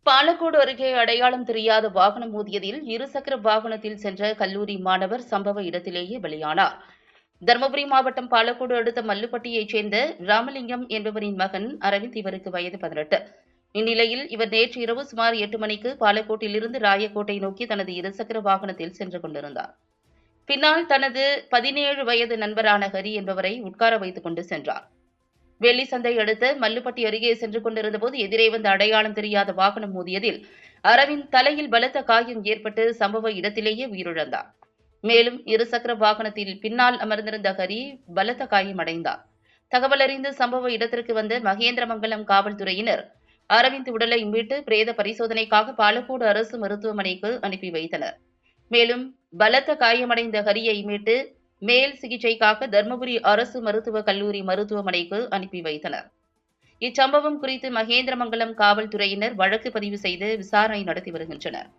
பாலக்கோடு அருகே அடையாளம் தெரியாத வாகனம் மோதியதில் இருசக்கர வாகனத்தில் சென்ற கல்லூரி மாணவர் சம்பவ இடத்திலேயே பலியானார். தருமபுரி மாவட்டம் பாலக்கோடு அடுத்த மல்லுப்பட்டியைச் சேர்ந்த ராமலிங்கம் என்பவரின் மகன் அரவிந்த். இவருக்கு வயது 18. இந்நிலையில் இவர் நேற்று இரவு சுமார் 8 மணிக்கு பாலக்கோட்டிலிருந்து ராயக்கோட்டை நோக்கி தனது இருசக்கர வாகனத்தில் சென்று கொண்டிருந்தார். பின்னால் தனது 17 வயது நண்பரான ஹரி என்பவரை உட்கார வைத்துக் கொண்டு சென்றார். வெள்ளிசந்தை அடுத்த மல்லுப்பட்டி அருகே சென்று கொண்டிருந்தபோது எதிரே வந்த அடையாளம் தெரியாத வாகனம் மோதியதில் அரவிந்த் தலையில் பலத்த காயம் ஏற்பட்டு சம்பவ இடத்திலேயே உயிரிழந்தார். மேலும் இருசக்கர வாகனத்தில் பின்னால் அமர்ந்திருந்த ஹரி பலத்த காயமடைந்தார். தகவல் அறிந்து சம்பவ இடத்திற்கு வந்த மகேந்திரமங்கலம் காவல்துறையினர் அரவிந்த் உடலை மீட்டு பிரேத பரிசோதனைக்காக பாலக்கோடு அரசு மருத்துவமனைக்கு அனுப்பி வைத்தனர். மேலும் பலத்த காயமடைந்த ஹரியை மீட்டு மேல் சிகிச்சைக்காக தருமபுரி அரசு மருத்துவக் கல்லூரி மருத்துவமனைக்கு அனுப்பி வைத்தனர். இச்சம்பவம் குறித்து மகேந்திரமங்கலம் காவல்துறையினர் வழக்கு பதிவு செய்து விசாரணை நடத்தி வருகின்றனர்.